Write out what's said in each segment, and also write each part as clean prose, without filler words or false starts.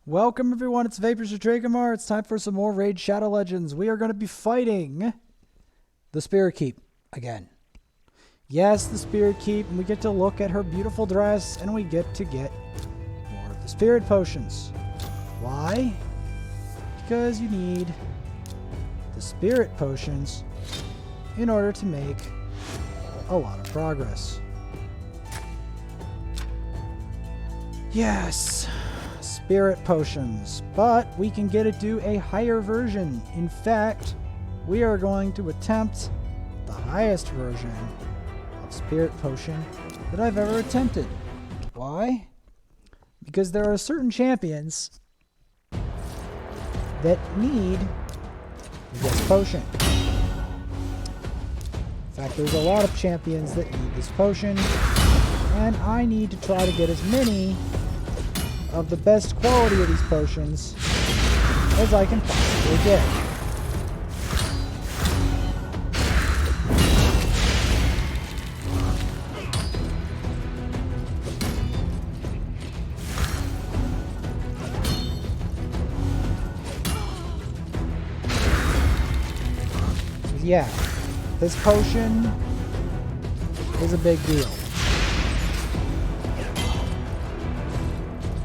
Welcome everyone, it's Vapors of Dragamar. It's time for some more Raid Shadow Legends. We are going to be fighting the Spirit Keep again. Yes, the Spirit Keep, and we get to look at her beautiful dress, and we get to get more of the Spirit Potions. Why? Because you need the Spirit Potions in order to make a lot of progress. Yes! Spirit Potions, but we can get it to a higher version. In fact, we are going to attempt the highest version of Spirit Potion that I've ever attempted. Why? Because there are certain champions that need this potion. In fact, there's a lot of champions that need this potion, and I need to try to get as many of the best quality of these potions as I can possibly get. Yeah, this potion is a big deal.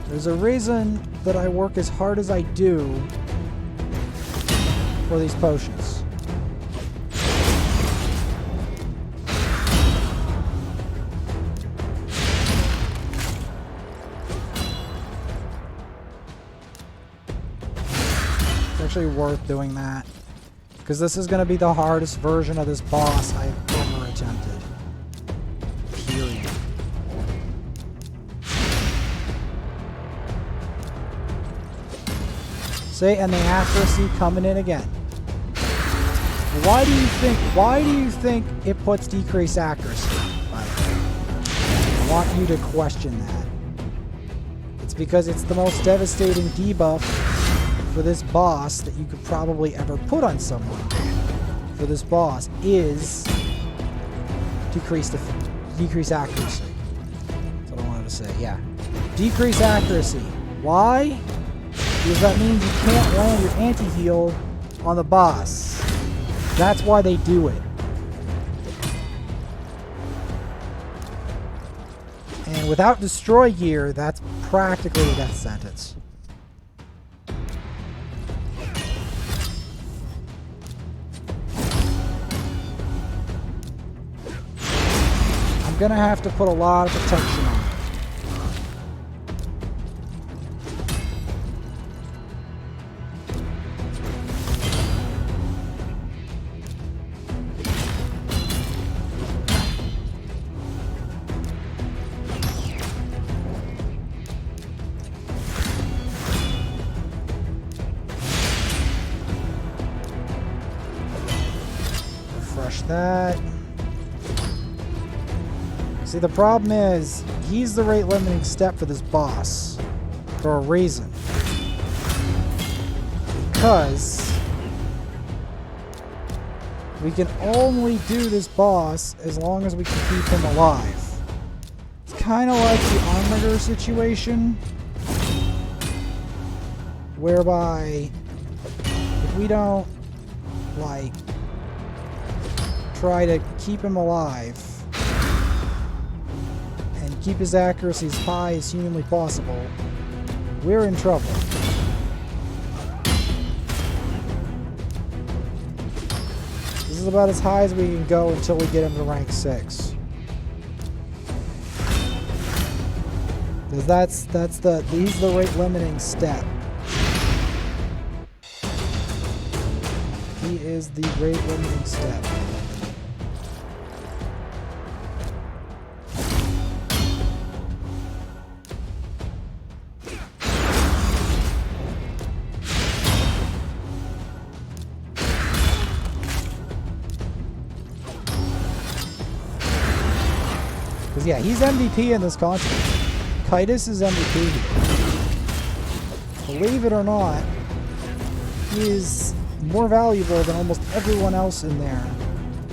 There's a reason that I work as hard as I do for these potions. It's actually worth doing that, because this is going to be the hardest version of this boss I've ever attempted. Period. See, and the accuracy coming in again. Why do you think it puts decreased accuracy, by the way? I want you to question that. It's because it's the most devastating debuff for this boss that you could probably ever put on someone. For this boss is decreased accuracy. That's what I wanted to say, yeah. Decreased accuracy. Why? Because that means you can't land your anti-heal on the boss. That's why they do it. And without destroy gear, that's practically a death sentence. I'm gonna have to put a lot of protection on it. That. See, the problem is, he's the rate limiting step for this boss for a reason. Because we can only do this boss as long as we can keep him alive. It's kind of like the Armator situation, whereby if we don't, like, try to keep him alive and keep his accuracy as high as humanly possible, we're in trouble. This is about as high as we can go until we get him to rank 6. Because he's the rate limiting step. He is the rate limiting step. Because, yeah, he's MVP in this continent. Kaitis is MVP here. Believe it or not, he is more valuable than almost everyone else in there.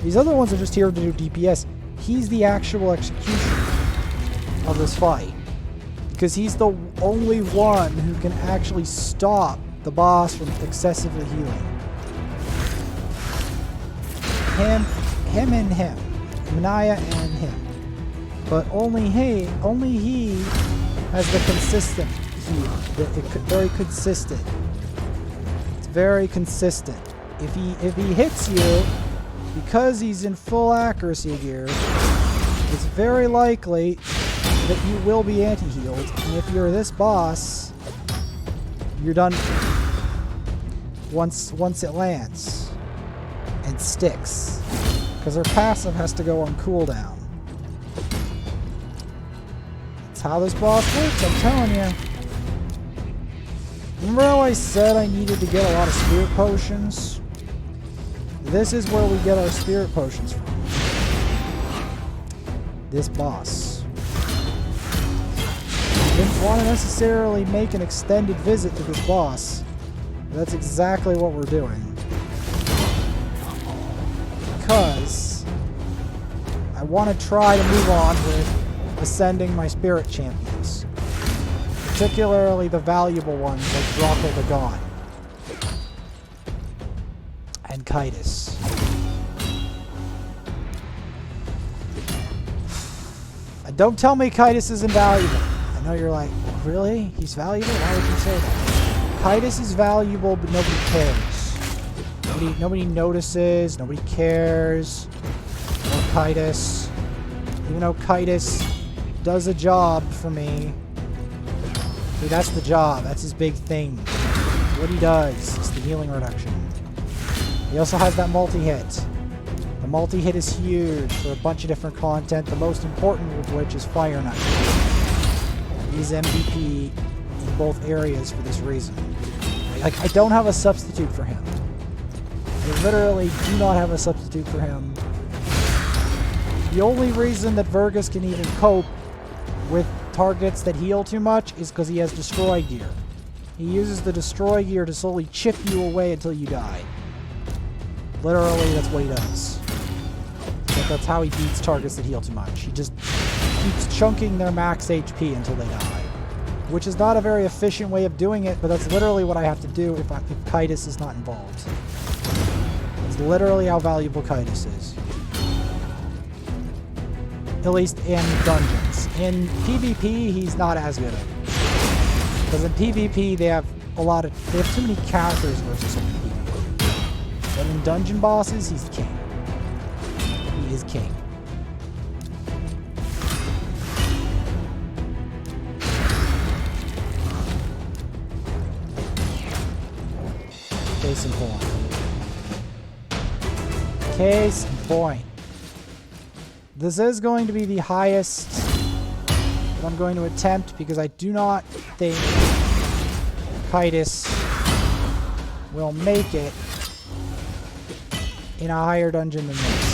These other ones are just here to do DPS. He's the actual execution of this fight. because he's the only one who can actually stop the boss from excessively healing. Him and him. Manaya and him. But only he has the consistent heal. Very consistent. It's very consistent. If he hits you, because he's in full accuracy gear, it's very likely that you will be anti-healed. And if you're this boss, you're done once it lands and sticks. Because her passive has to go on cooldown. That's how this boss works, I'm telling you. Remember how I said I needed to get a lot of spirit potions? This is where we get our spirit potions from. This boss. Didn't want to necessarily make an extended visit to this boss. That's exactly what we're doing. Because I want to try to move on with ascending my spirit champions. Particularly the valuable ones like Draco the Gaunt. And Kaitis. And don't tell me Kaitis is invaluable. I know you're like, really? He's valuable? Why would you say that? Kaitis is valuable, but nobody cares. Nobody notices, nobody cares. Or Kaitis. Even though Kaitis does a job for me. Dude, that's the job. That's his big thing. What he does is the healing reduction. He also has that multi-hit. The multi-hit is huge for a bunch of different content, the most important of which is Fire Knight. He's MVP in both areas for this reason. Like, I don't have a substitute for him. I literally do not have a substitute for him. The only reason that Vergus can even cope with targets that heal too much is because he has Destroy Gear. He uses the Destroy Gear to slowly chip you away until you die. Literally, that's what he does. But that's how he beats targets that heal too much. He just keeps chunking their max HP until they die. Which is not a very efficient way of doing it, but that's literally what I have to do if Kaitis is not involved. It's literally how valuable Kaitis is. At least in dungeons. In PvP, he's not as good. Because in PvP, they have too many characters versus him in PvP. But in dungeon bosses, he's king. He is king. Case in point. Case in point. This is going to be the highest that I'm going to attempt because I do not think Kaitis will make it in a higher dungeon than this.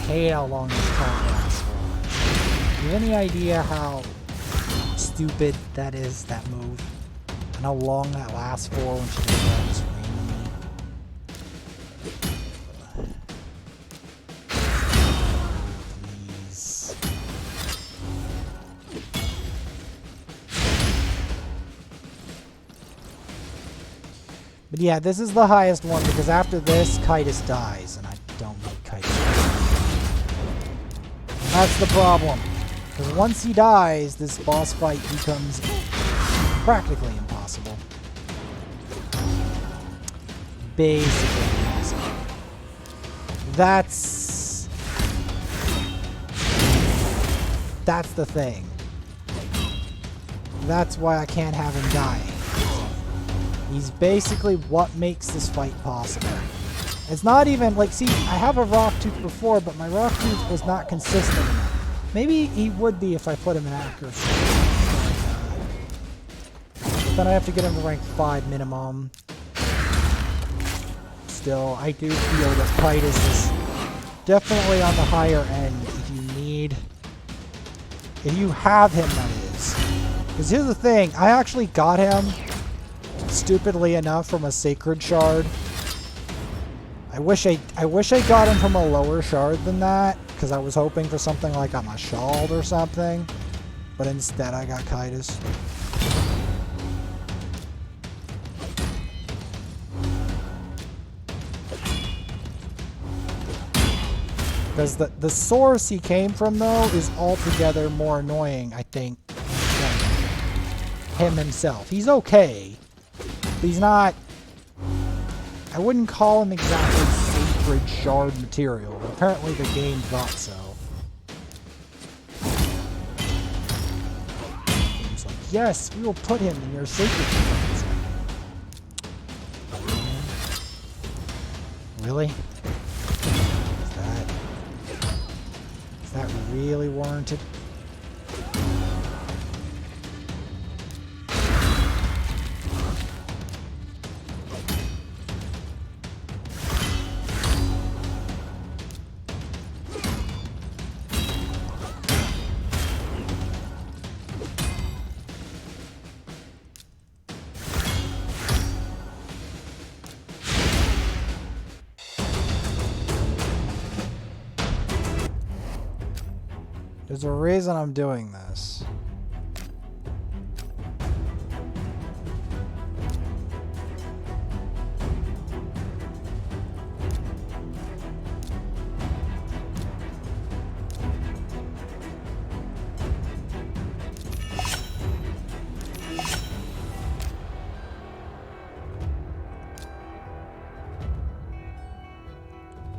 I hate how long this time lasts for. Do you have any idea how stupid that is, that move? And how long that lasts for when she just runs randomly? Please. But yeah, this is the highest one because after this, Kaitis dies, and I don't like Kaitis. That's the problem. Because once he dies, this boss fight becomes practically impossible. Basically impossible. That's the thing. That's why I can't have him die. He's basically what makes this fight possible. It's not even, like, see, I have a Rock Tooth before, but my Rock Tooth was not consistent enough. Maybe he would be if I put him in accuracy. But then I have to get him to rank 5 minimum. Still, I do feel that Kaitis is definitely on the higher end if you need... If you have him, that is. Because here's the thing, I actually got him, stupidly enough, from a Sacred Shard. I wish I got him from a lower shard than that, because I was hoping for something like on a Shald or something. But instead I got Kaitis. Because the source he came from, though, is altogether more annoying, I think, than him himself. He's okay, but he's not... I wouldn't call him exactly Sacred Shard material, but apparently the game thought so. It's like, yes, we will put him in your Sacred Shards. Really? Is that really warranted? There's a reason I'm doing this.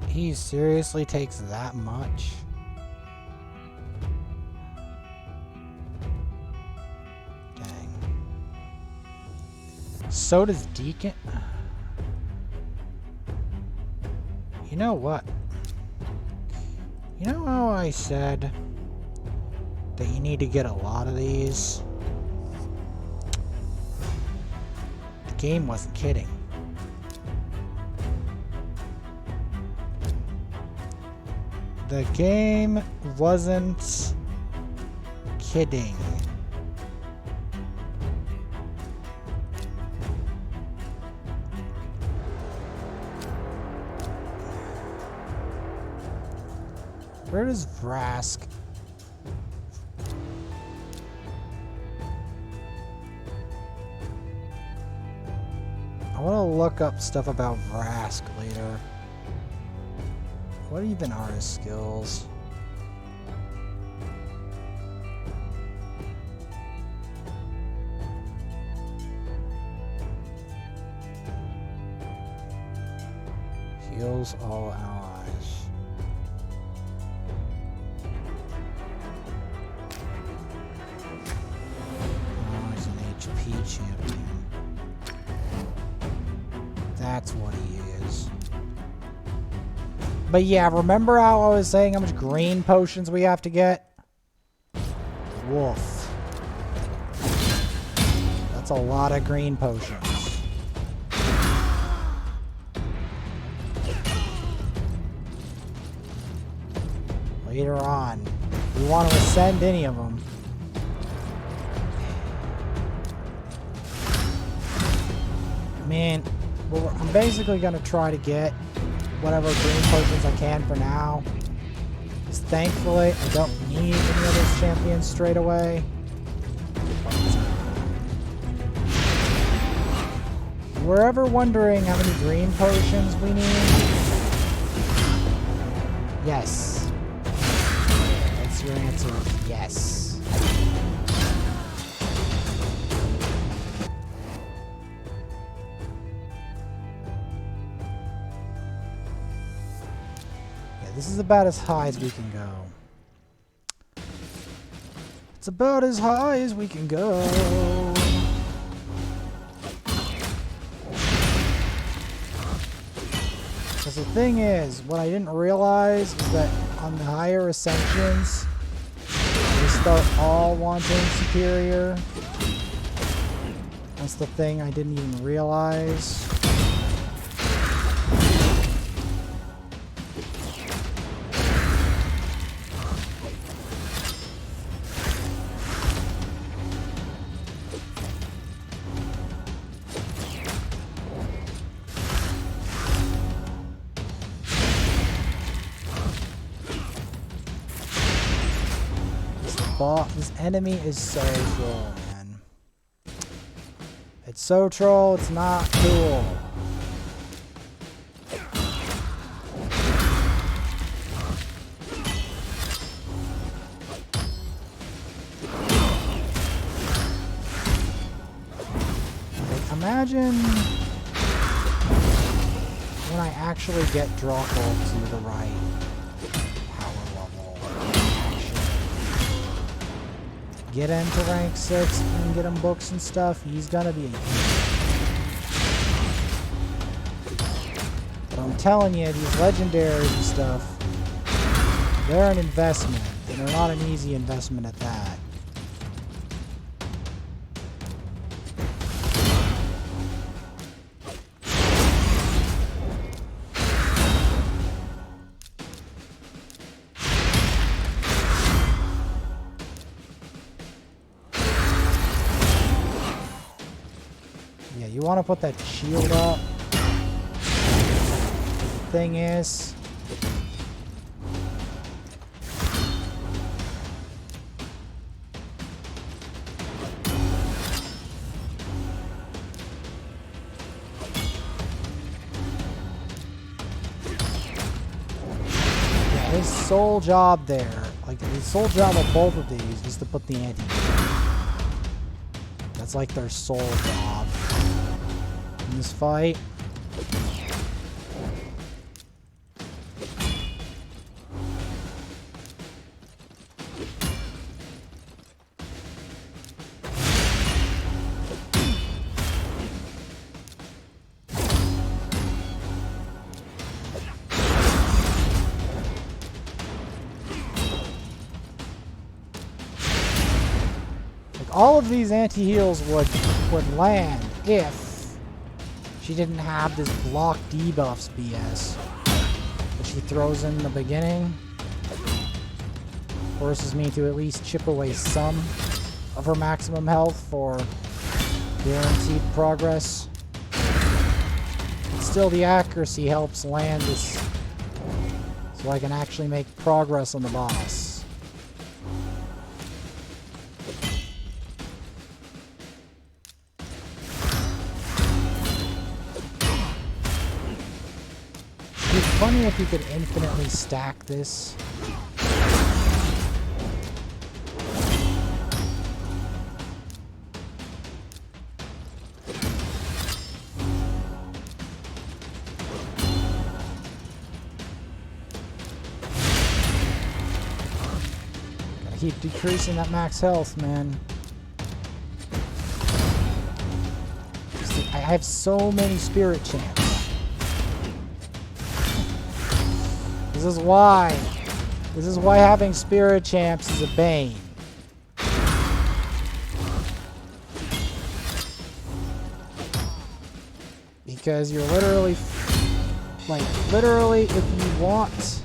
He seriously takes that much? So does Deacon. You know what? You know how I said that you need to get a lot of these? The game wasn't kidding. The game wasn't kidding. Where does Vrask? I want to look up stuff about Vrask later. What even are his skills? Heals all allies. Champion. That's what he is. But yeah, remember how I was saying how much green potions we have to get? Woof. That's a lot of green potions. Later on, if we want to ascend any of them. Man, well, I'm basically going to try to get whatever green potions I can for now. Because thankfully, I don't need any of those champions straight away. If we're ever wondering how many green potions we need, yes. That's your answer, yes. This is about as high as we can go. It's about as high as we can go. Because the thing is, what I didn't realize is that on the higher ascensions, they start all wanting superior. That's the thing I didn't even realize. this enemy is so troll, man. It's so troll, it's not cool. Like, imagine when I actually get Draco to the right power level. Get him to rank 6 and get him books and stuff, he's gonna be a hero. But I'm telling you, these legendaries and stuff, they're an investment, and they're not an easy investment at that. Yeah, you want to put that shield up. The thing is, yeah, his sole job there, like the sole job of both of these is to put the anti. That's like their sole job in this fight. All of these anti-heals would land if she didn't have this block debuffs BS that she throws in the beginning. Forces me to at least chip away some of her maximum health for guaranteed progress. But still, the accuracy helps land this so I can actually make progress on the boss. Funny if you could infinitely stack this. Gotta keep decreasing that max health, man. I have so many spirit champs. This is why having spirit champs is a bane. Because you're literally, if you want to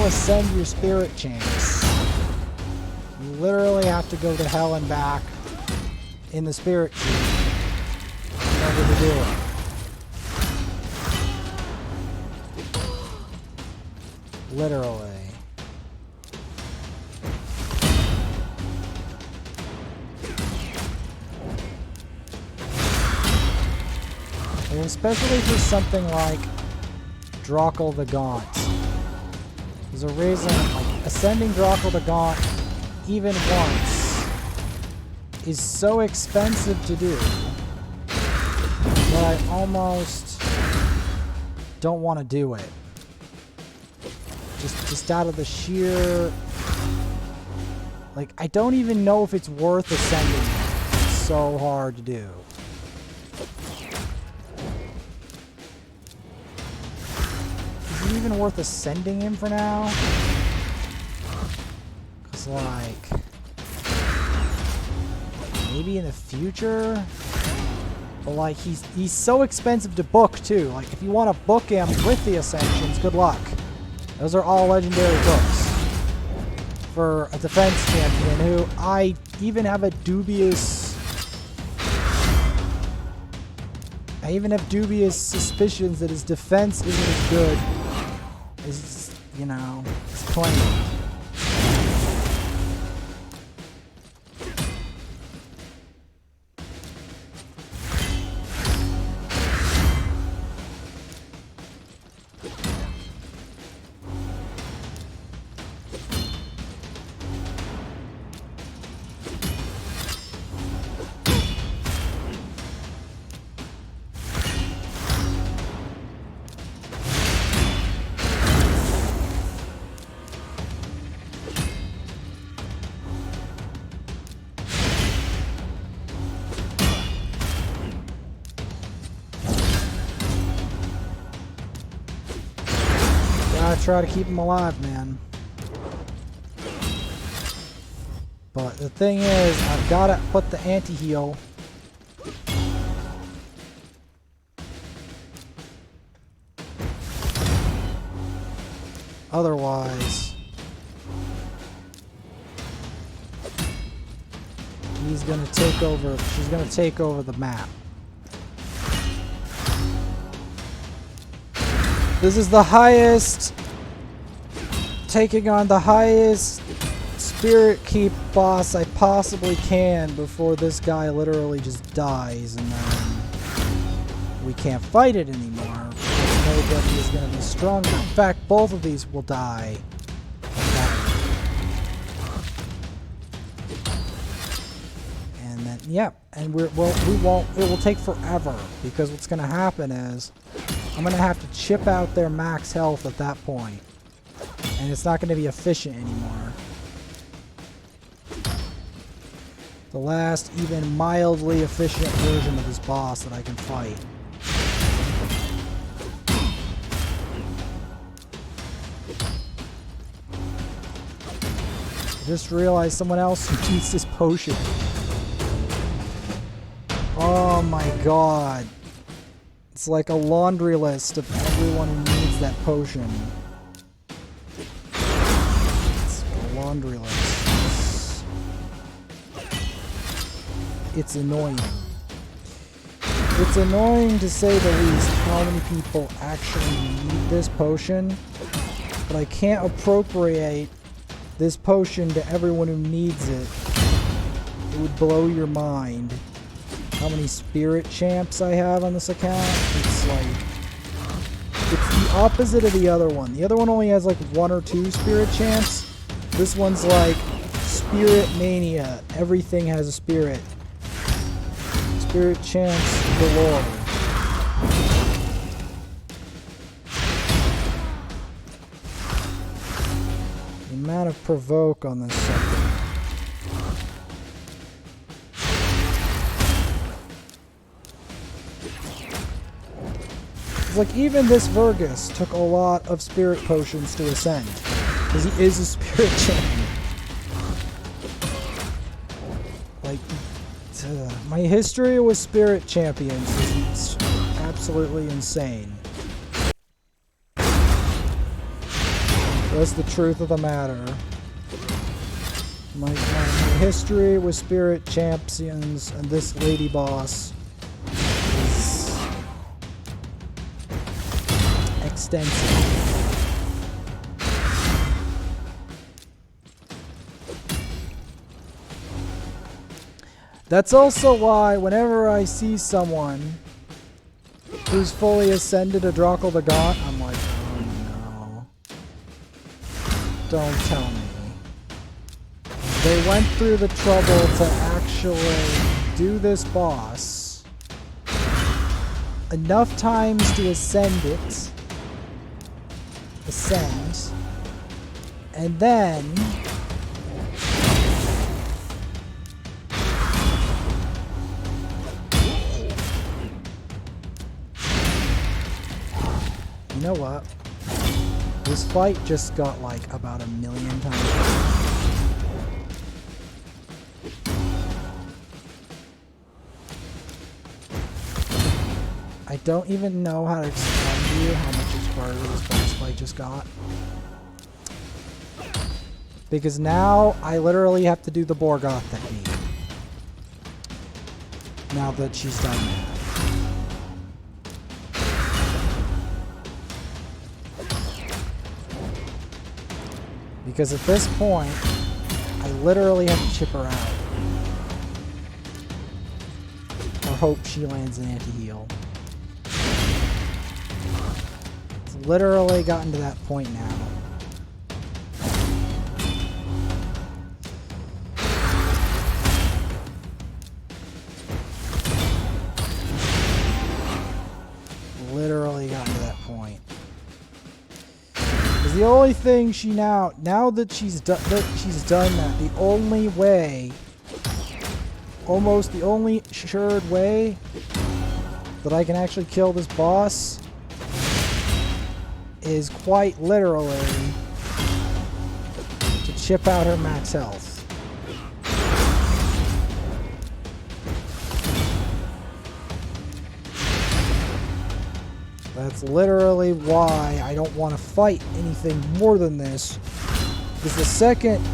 ascend your spirit champs, you literally have to go to hell and back in the spirit tree in order to do it. Literally. And especially for something like Draco the Gaunt. There's a reason, like, ascending Draco the Gaunt even once is so expensive to do that I almost don't want to do it. Just out of the sheer, like, I don't even know if it's worth ascending. It's so hard to do. Is it even worth ascending him for now? Cause like, maybe in the future? But like, he's so expensive to book too. Like, if you want to book him with the Ascensions, good luck. Those are all legendary books for a defense champion who I even have a dubious I even have dubious suspicions that his defense isn't as good as, you know, his claim. Gotta try to keep him alive, man. But the thing is, I've gotta put the anti-heal. Otherwise, he's gonna take over. She's gonna take over the map. This is the highest, taking on the highest Spirit Keep boss I possibly can before this guy literally just dies and then we can't fight it anymore because nobody is going to be stronger. In fact, both of these will die. And then, yeah, and it will take forever because what's going to happen is I'm going to have to chip out their max health at that point. And it's not going to be efficient anymore. The last, even mildly efficient version of this boss that I can fight. I just realized someone else needs this potion. Oh my god. It's like a laundry list of everyone who needs that potion. It's a laundry list. It's annoying. It's annoying to say the least how many people actually need this potion, but I can't appropriate this potion to everyone who needs it. It would blow your mind. How many spirit champs I have on this account? It's like, it's the opposite of the other one. The other one only has like 1 or 2 spirit champs. This one's like spirit mania. Everything has a spirit. Spirit champs galore. The amount of provoke on this sucker. It's like even this Vergus took a lot of spirit potions to ascend. Because he is a spirit champion. Like, my history with spirit champions is absolutely insane. That's the truth of the matter. My history with spirit champions and this lady boss is extensive. That's also why whenever I see someone who's fully ascended to Drakul the Gaunt, I'm like, oh no. Don't tell me. They went through the trouble to actually do this boss enough times to ascend, and then you know what? This fight just got like about 1 million times. I don't even know how to explain to you how much harder this boss fight just got. Because now I literally have to do the Borgoth technique. Now that she's done that. Because at this point, I literally have to chip her out. Or hope she lands an anti-heal. It's literally gotten to that point now. Literally gotten to that point. Because the only thing she now that she's done that, the only way, almost the only assured way that I can actually kill this boss is quite literally to chip out her max health. That's literally why I don't want to fight anything more than this. Because the second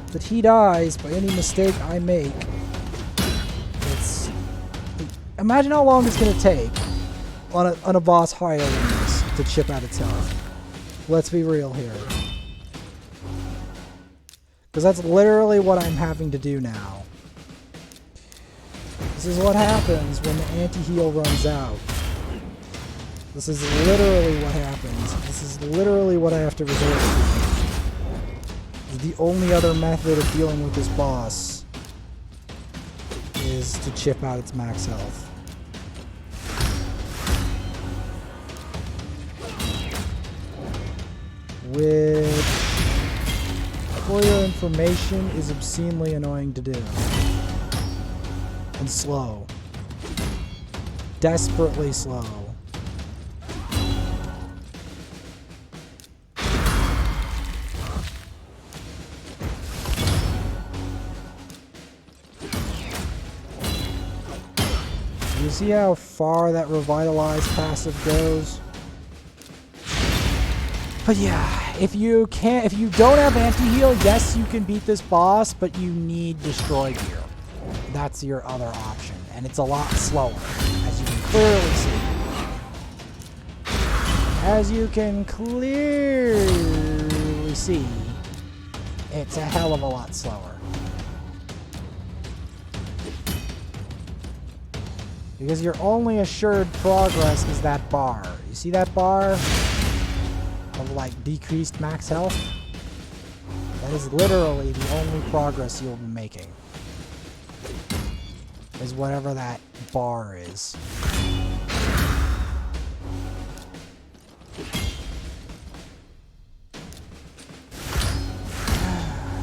that he dies by any mistake I make, it's... Imagine how long it's going to take on a boss higher than this to chip out its health. Let's be real here. Because that's literally what I'm having to do now. This is what happens when the anti-heal runs out. This is literally what happens. This is literally what I have to resort to. The only other method of dealing with this boss is to chip out its max health. Which, for your information, is obscenely annoying to do. And slow. Desperately slow. You see how far that revitalized passive goes? But yeah, if you don't have anti-heal, yes, you can beat this boss, but you need destroy gear. That's your other option, and it's a lot slower, as you can clearly see. As you can clearly see, it's a hell of a lot slower. Because your only assured progress is that bar. You see that bar of like decreased max health? That is literally the only progress you'll be making. Is whatever that bar is.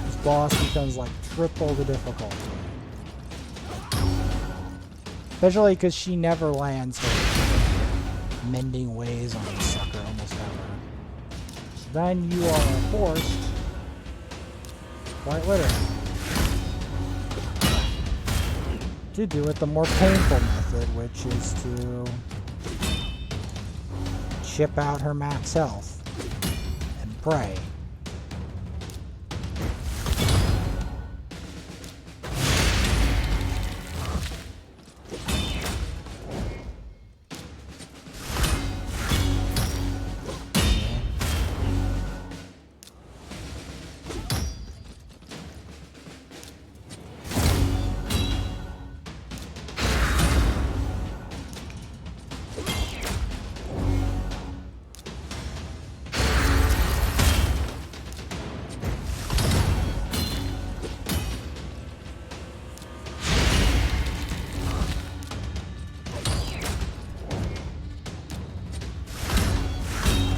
This boss becomes like triple the difficulty. Especially because she never lands her mending ways on the sucker almost ever. So then you are forced, quite literally, to do it the more painful method, which is to chip out her max health and pray.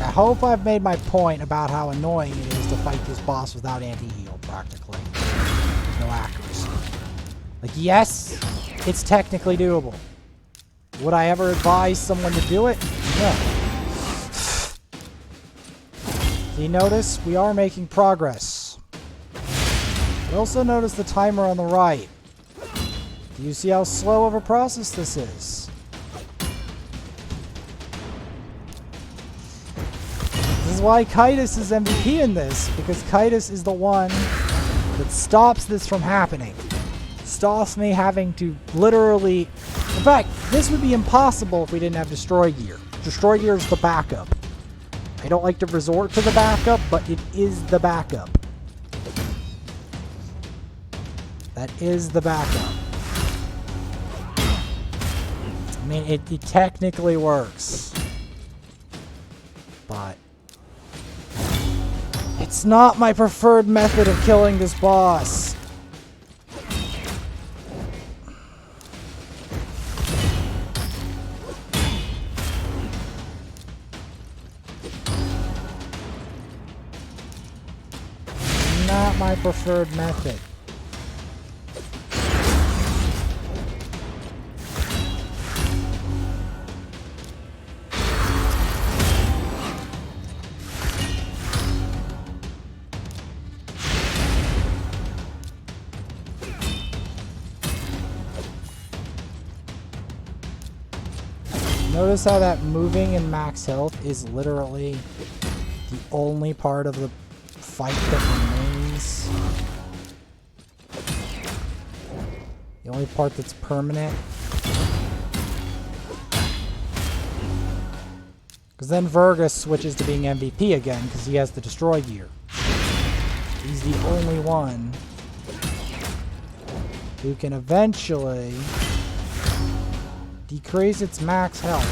I hope I've made my point about how annoying it is to fight this boss without anti-heal, practically. There's no accuracy. Like, yes, it's technically doable. Would I ever advise someone to do it? No. Do you notice? We are making progress. I also notice the timer on the right. Do you see how slow of a process this is? This is why Kaitis is MVP in this, because Kaitis is the one that stops this from happening. Stops me having to literally... In fact, this would be impossible if we didn't have Destroy Gear. Destroy Gear is the backup. I don't like to resort to the backup, but it is the backup. That is the backup. I mean, it technically works. But it's not my preferred method of killing this boss. Not my preferred method. Notice how that moving in max health is literally the only part of the fight that remains. The only part that's permanent. Because then Vergus switches to being MVP again because he has the destroy gear. He's the only one who can eventually decrease its max health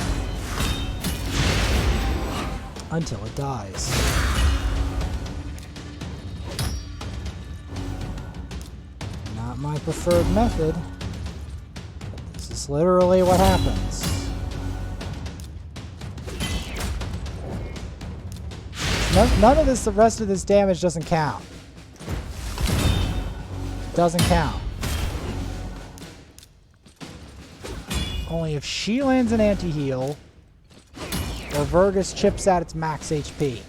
until it dies. Not my preferred method. This is literally what happens. None of this, the rest of this damage doesn't count. Doesn't count. Only if she lands an anti-heal or Vergus chips at its max HP.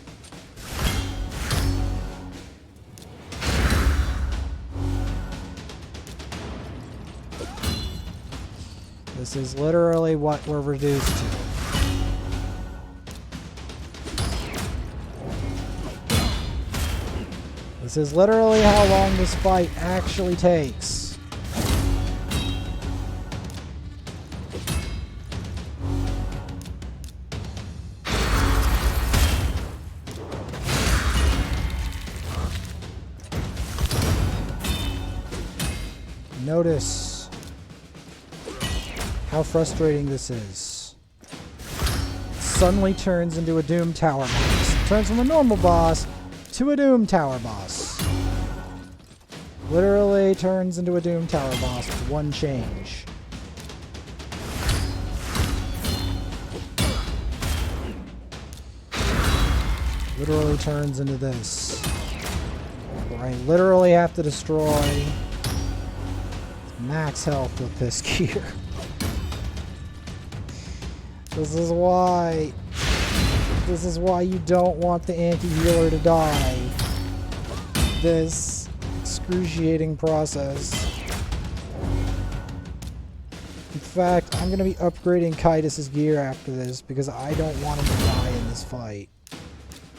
This is literally what we're reduced to. This is literally how long this fight actually takes. Notice how frustrating this is. It suddenly turns into a Doom Tower boss. It turns from a normal boss to a Doom Tower boss. Literally turns into a Doom Tower boss with one change. Literally turns into this. Where I literally have to destroy max health with this gear. This is why you don't want the anti-healer to die. This excruciating process. In fact, I'm going to be upgrading Kaitis' gear after this because I don't want him to die in this fight.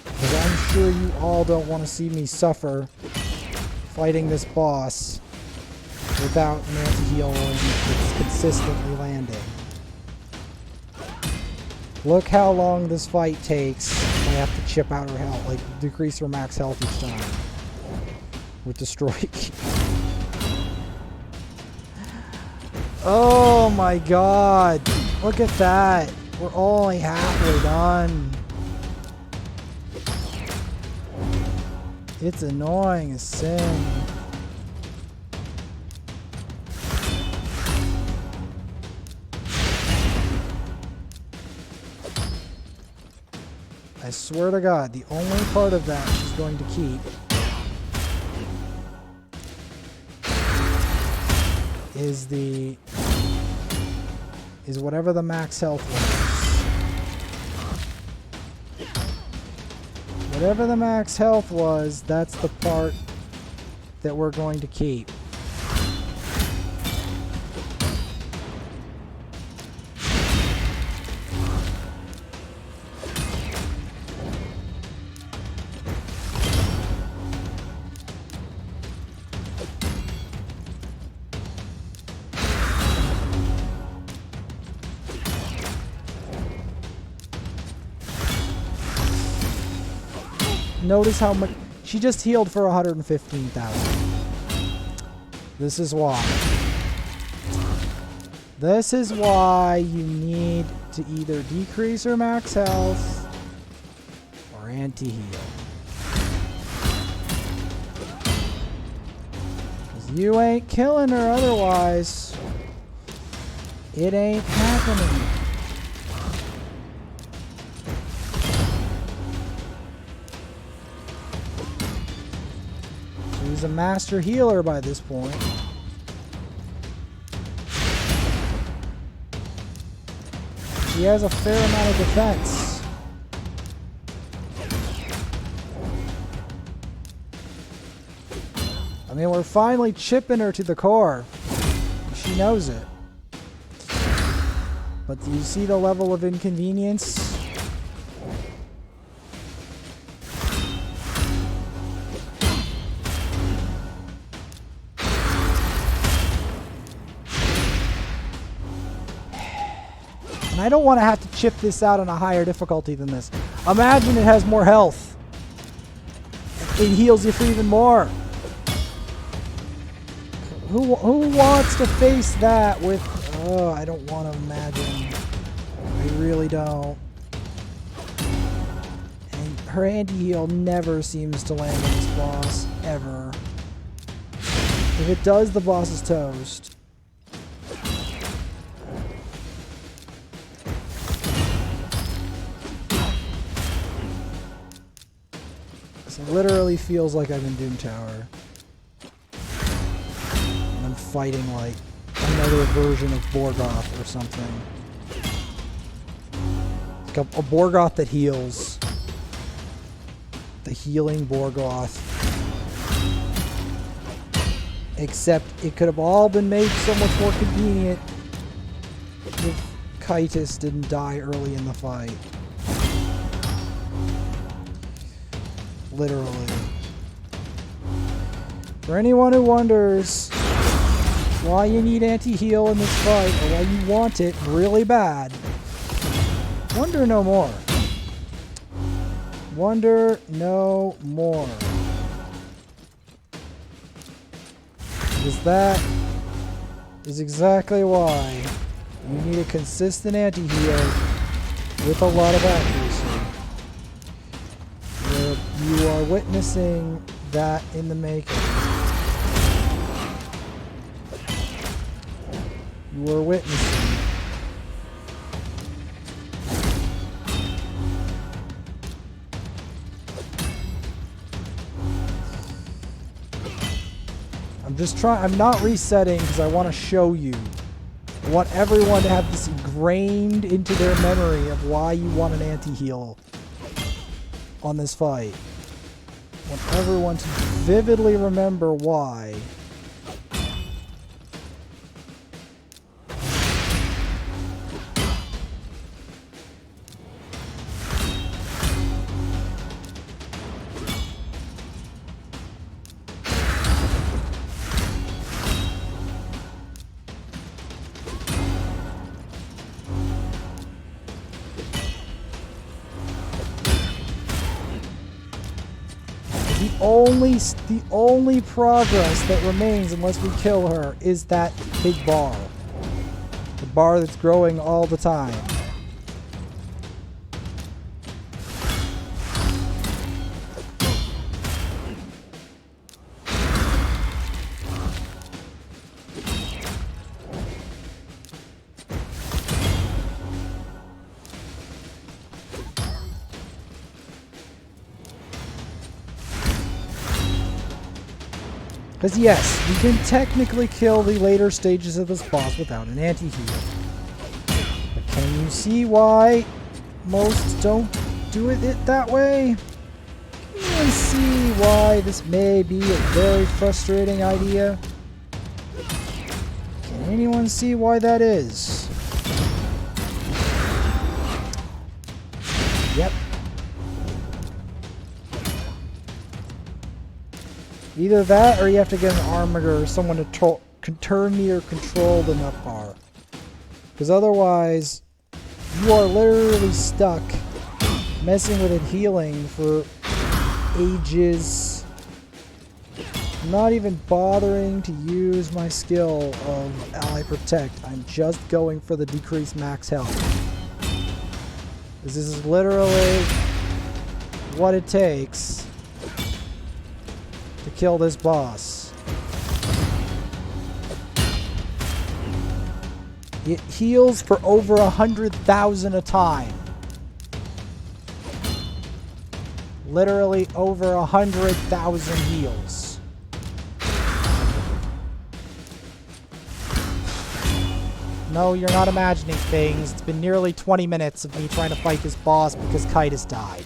Because I'm sure you all don't want to see me suffer fighting this boss without an anti-heal that's consistently landing. Look how long this fight takes. I have to chip out her health, like decrease her max health each time with destroy key. Oh my god! Look at that! We're only halfway done. It's annoying as sin. I swear to God, the only part of that she's going to keep is whatever the max health was. Whatever the max health was, that's the part that we're going to keep. Notice how much she just healed for 115,000. This is why. This is why you need to either decrease her max health or anti-heal. Because you ain't killing her otherwise. It ain't happening. She's a master healer by this point. She has a fair amount of defense. I mean, we're finally chipping her to the core. She knows it. But do you see the level of inconvenience? And I don't want to have to chip this out on a higher difficulty than this. Imagine it has more health. It heals you for even more. Who wants to face that with... Oh, I don't want to imagine. I really don't. And her anti-heal never seems to land on this boss. Ever. If it does, the boss is toast. It literally feels like I'm in Doom Tower. And I'm fighting like another version of Borgoth or something. Like a Borgoth that heals. The healing Borgoth. Except it could have all been made so much more convenient if Kytus didn't die early in the fight. Literally. For anyone who wonders why you need anti-heal in this fight, or why you want it really bad, wonder no more. Wonder no more. Because that is exactly why you need a consistent anti-heal with a lot of accuracy. You are witnessing that in the making. You are witnessing. I'm not resetting because I want to show you. I want everyone to have this ingrained into their memory of why you want an anti-heal on this fight. I want everyone to vividly remember why. The only progress that remains unless we kill her is that big bar. The bar that's growing all the time. Because yes, you can technically kill the later stages of this boss without an anti-heal. But can you see why most don't do it that way? Can you see why this may be a very frustrating idea? Can anyone see why that is? Yep. Either that, or you have to get an armator or someone to turn me or control the nut bar. Because otherwise, you are literally stuck messing with it healing for ages. I'm not even bothering to use my skill of Ally Protect. I'm just going for the decreased max health. This is literally what it takes to kill this boss. It heals for over 100,000 a time. Literally over 100,000 heals. No, you're not imagining things. It's been nearly 20 minutes of me trying to fight this boss because Kite has died.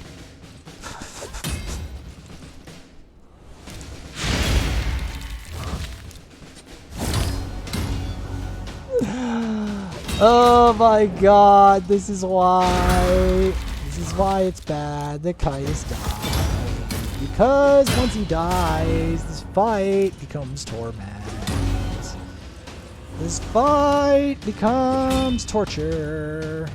Oh my god, this is why it's bad that Kite has died. Because once he dies, this fight becomes torment. This fight becomes torture.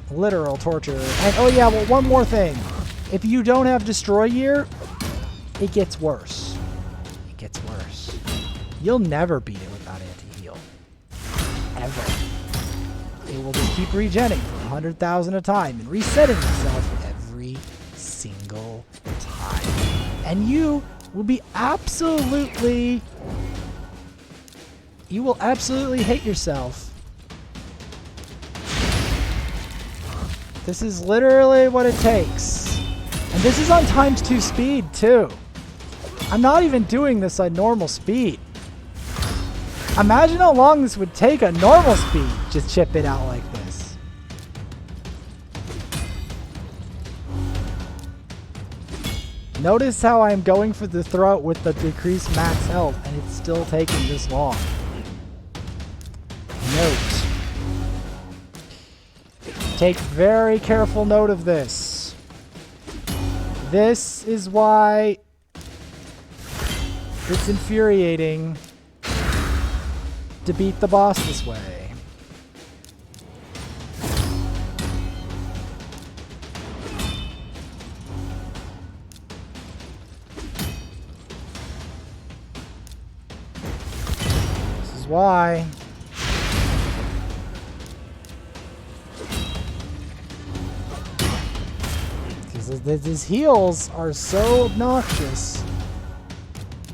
Literal torture. And oh yeah, well, one more thing. If you don't have Destroy Gear, it gets worse. It gets worse. You'll never beat it without anti-heal. Ever. It will just keep regenning for 100,000 a time and resetting itself every single time. And you will be absolutely... You will absolutely hate yourself. This is literally what it takes. And this is on ×2 speed, too. I'm not even doing this on normal speed. Imagine how long this would take on normal speed. Just chip it out like this. Notice how I'm going for the throat with the decreased max health, and it's still taking this long. Note. Take very careful note of this. This is why it's infuriating to beat the boss this way. This is why. Because his heals are so obnoxious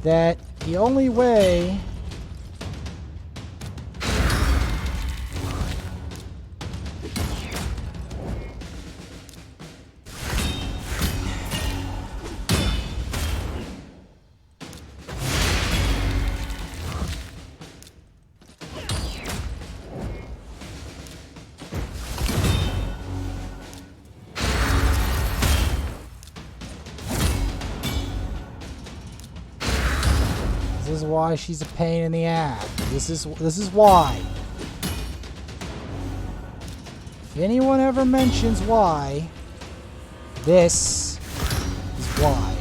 that the only way This is why she's a pain in the ass. This is why. If anyone ever mentions why, this is why.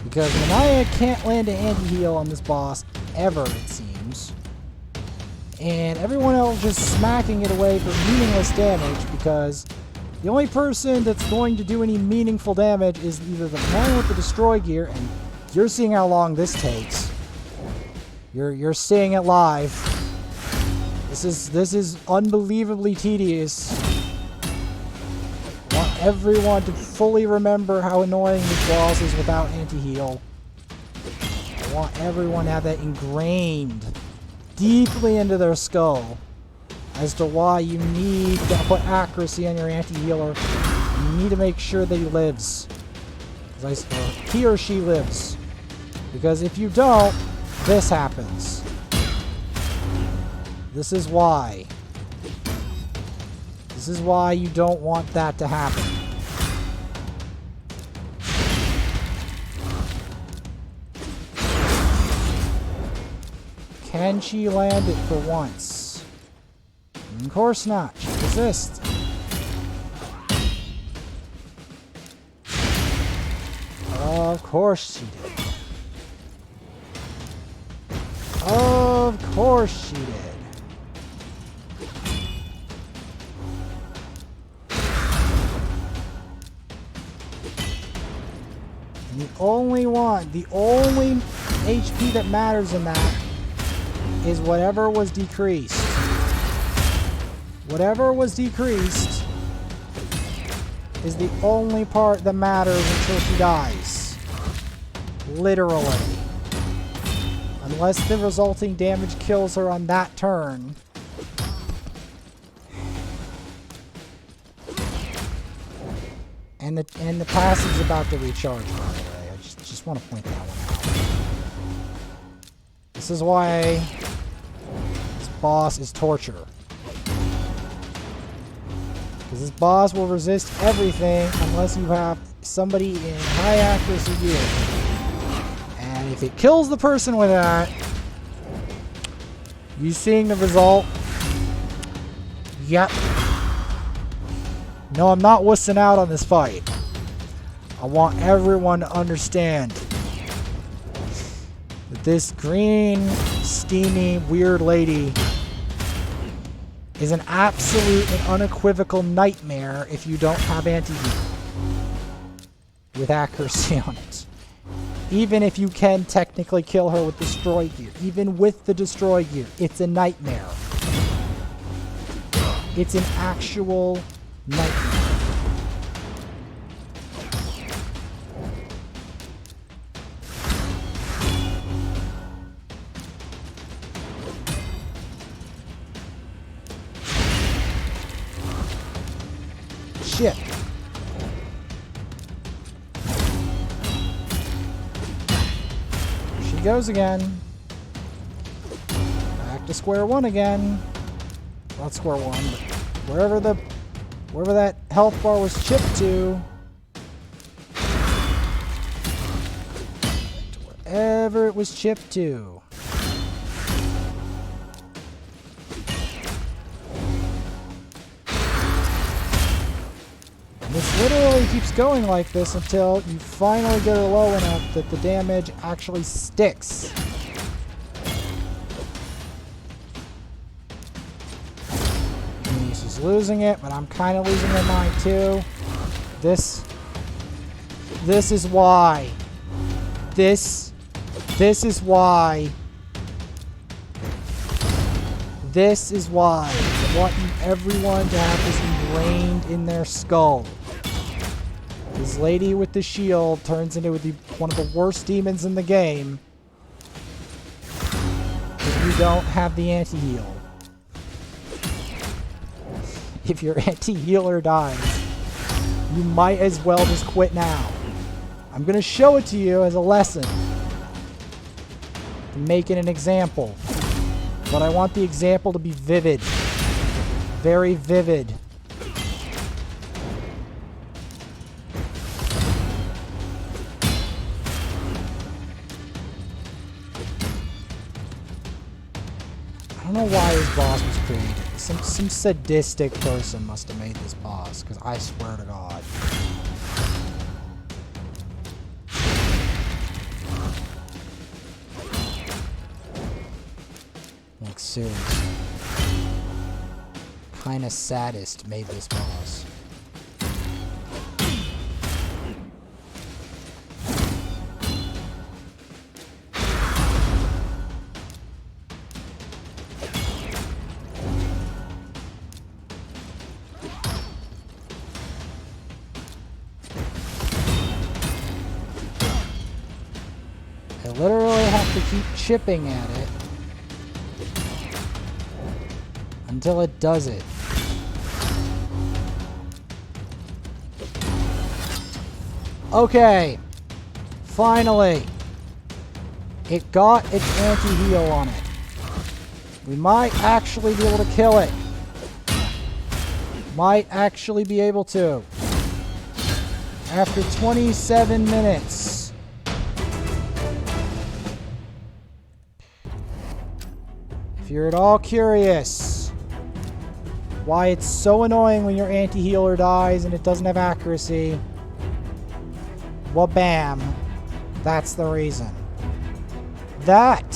Because Mania can't land an anti-heal on this boss ever, it seems. And everyone else just smacking it away for meaningless damage because the only person that's going to do any meaningful damage is either the man with the Destroy Gear, and you're seeing how long this takes. You're seeing it live. This is unbelievably tedious. I want everyone to fully remember how annoying this boss is without anti-heal. I want everyone to have that ingrained deeply into their skull as to why you need to put accuracy on your anti-healer. You need to make sure that he lives. He or she lives. Because if you don't, this happens. This is why. This is why you don't want that to happen. Can she land it for once? Of course not. She resists. Of course she did. Of course she did. only one, the only HP that matters in that is whatever was decreased. Whatever was decreased is the only part that matters until she dies. Literally. Unless the resulting damage kills her on that turn. And the passive's about to recharge, by the way. I just want to point that one out. This is why this boss is torture. Because this boss will resist everything unless you have somebody in high accuracy gear. And if it kills the person with that, you seeing the result? Yep. No, I'm not wussing out on this fight. I want everyone to understand that this green, steamy, weird lady is an absolute and unequivocal nightmare if you don't have anti-heal with accuracy on it. Even if you can technically kill her with destroy gear, even with the destroy gear, it's a nightmare. It's an actual nightmare. Shit. There she goes again. Back to square one again. Not square one, but wherever that health bar was chipped to. Wherever it was chipped to. This literally keeps going like this until you finally get her low enough that the damage actually sticks. She's losing it, but I'm kind of losing my mind too. This is why. This is why. This is why. I want everyone to have this ingrained in their skull. This lady with the shield turns into one of the worst demons in the game if you don't have the anti-heal. If your anti-healer dies, you might as well just quit now. I'm going to show it to you as a lesson to make it an example. But I want the example to be vivid. Very vivid. I don't know why this boss was created. Some sadistic person must have made this boss, because I swear to God. Like, seriously. Kinda sadist made this boss. I literally have to keep chipping at it until it does it. Okay, finally, it got its anti-heal on it. We might actually be able to kill it. Might actually be able to. After 27 minutes. If you're at all curious why it's so annoying when your anti-healer dies and it doesn't have accuracy, well, bam, that's the reason. That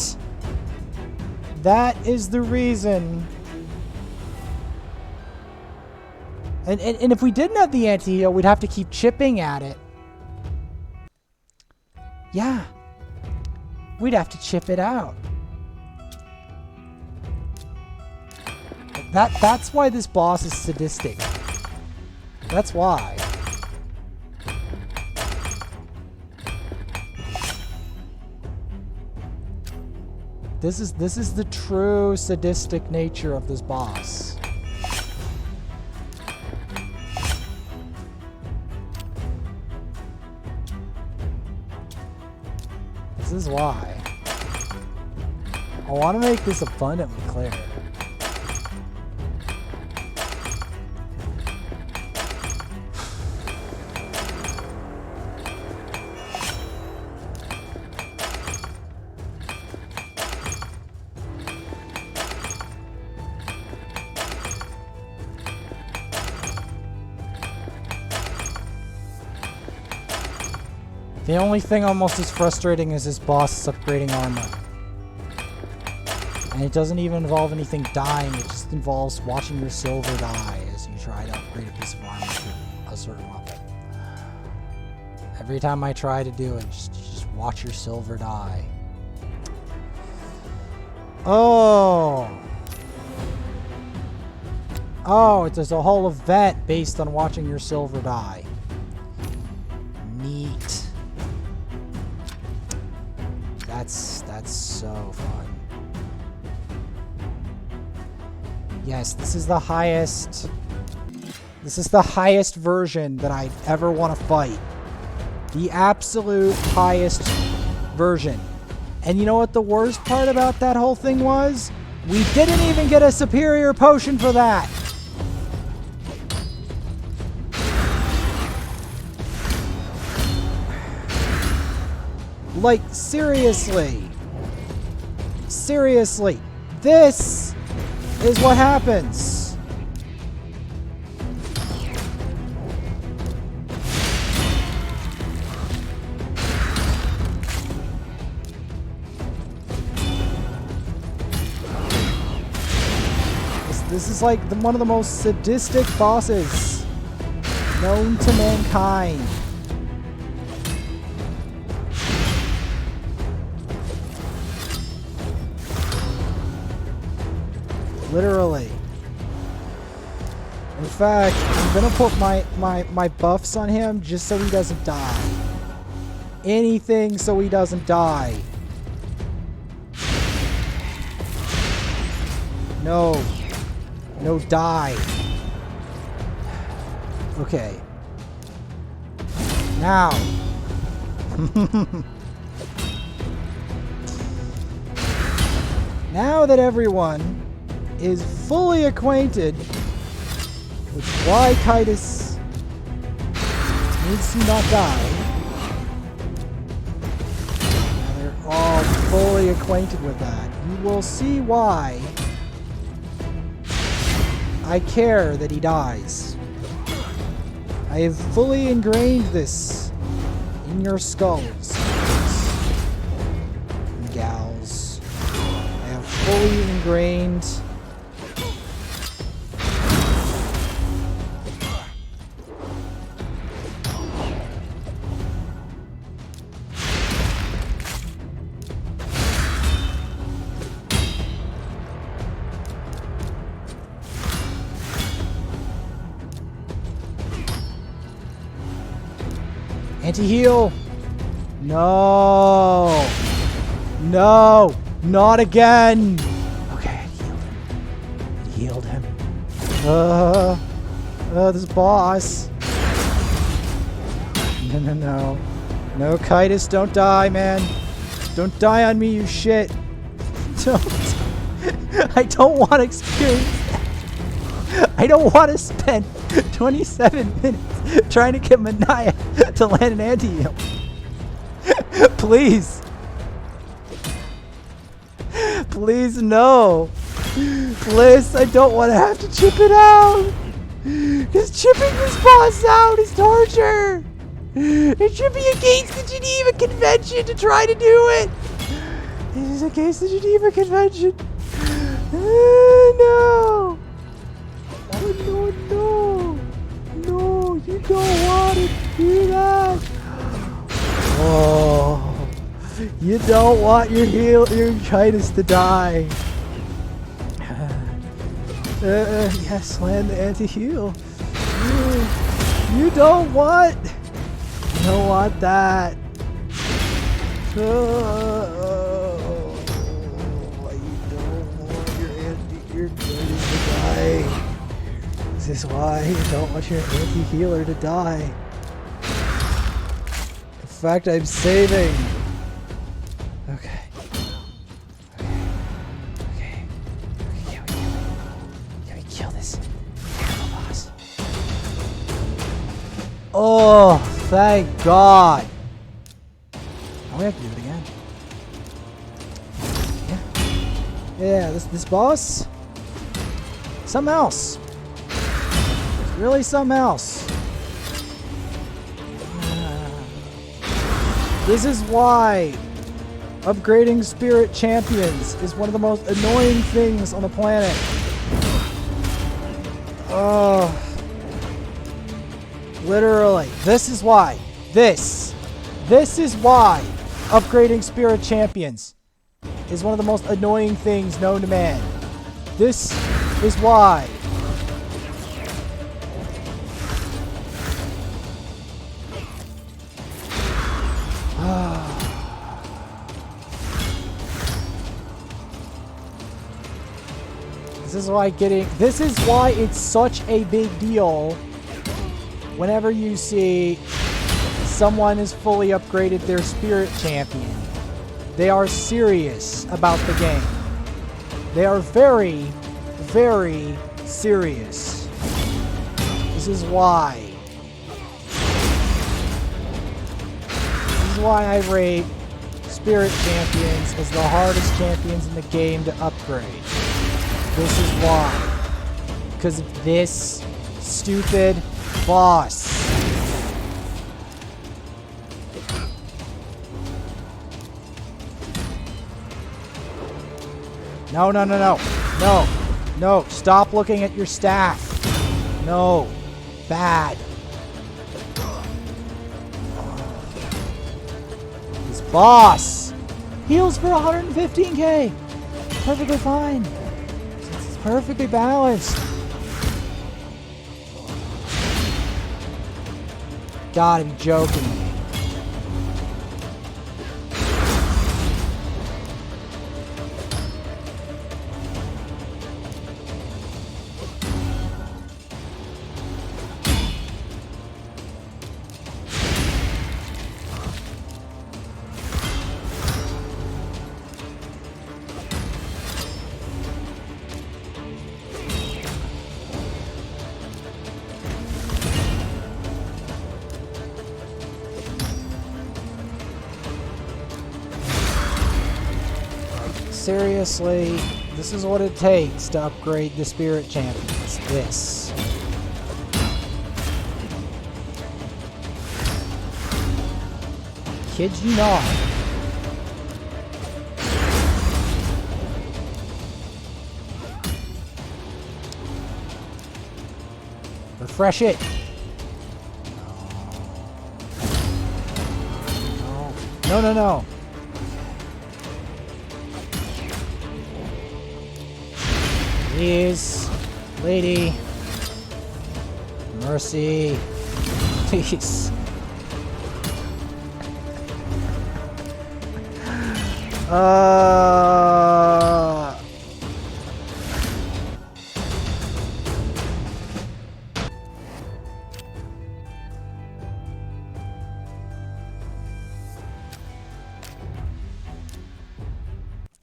is the reason. And if we didn't have the anti-heal, we'd have to keep chipping at it Yeah. We'd have to chip it out. That's why this boss is sadistic. That's why. This is the true sadistic nature of this boss. This is why. I want to make this abundantly clear. The only thing almost as frustrating as this boss is upgrading armor. And it doesn't even involve anything dying, it just involves watching your silver die as you try to upgrade a piece of armor to a certain level. Every time I try to do it, just watch your silver die. Oh! Oh, there's a whole event based on watching your silver die. Neat. That's so fun. Yes, this is the highest version that I ever want to fight. The absolute highest version. And you know what the worst part about that whole thing was? We didn't even get a superior potion for that. Like, seriously. Seriously. This is what happens. This is like one of the most sadistic bosses known to mankind. Literally. In fact, I'm gonna put my buffs on him just so he doesn't die. Anything so he doesn't die. No. No, die. Okay. Now. Now that everyone is fully acquainted with why Tidus needs to not die. Now they're all fully acquainted with that. You will see why I care that he dies. I have fully ingrained this in your skulls, and gals. I have fully ingrained anti-heal. No. No. Not again. Okay, I healed him. This boss. No. No, Tidus, don't die, man. Don't die on me, you shit. Don't. I don't want to experience that. I don't want to spend 27 minutes trying to get Manaya to land an anti-heal. Please. Please, no. Please, I don't want to have to chip it out. Because chipping this boss out is torture. It should be against the Geneva Convention to try to do it. It is against the Geneva Convention. No. Oh, no. No, you don't want to do that. Oh. You don't want your Titus to die. Yes, land the anti-heal. You don't want. You don't want that. You don't want your Titus to die. This is why you don't want your anti-healer to die. In fact, I'm saving. Okay. Can we kill this boss? Oh, thank God. Oh, we have to do it again. Yeah, this boss? Something else. Really something else. This is why upgrading spirit champions is one of the most annoying things on the planet. Oh. Literally. This is why. This is why upgrading spirit champions is one of the most annoying things known to man. This is why. This is why it's such a big deal whenever you see someone has fully upgraded their spirit champion. They are serious about the game. They are very, very serious. This is why. This is why I rate spirit champions as the hardest champions in the game to upgrade. This is why. Because of this stupid boss. No, no, no, no. No. No. Stop looking at your staff. No. Bad. This boss heals for 115k. Perfectly fine. It's perfectly balanced. Gotta be joking me. Seriously, this is what it takes to upgrade the spirit champions. This. Kid you not. Refresh it. No, no, no. Please, lady, mercy, please.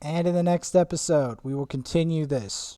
And in the next episode, we will continue this.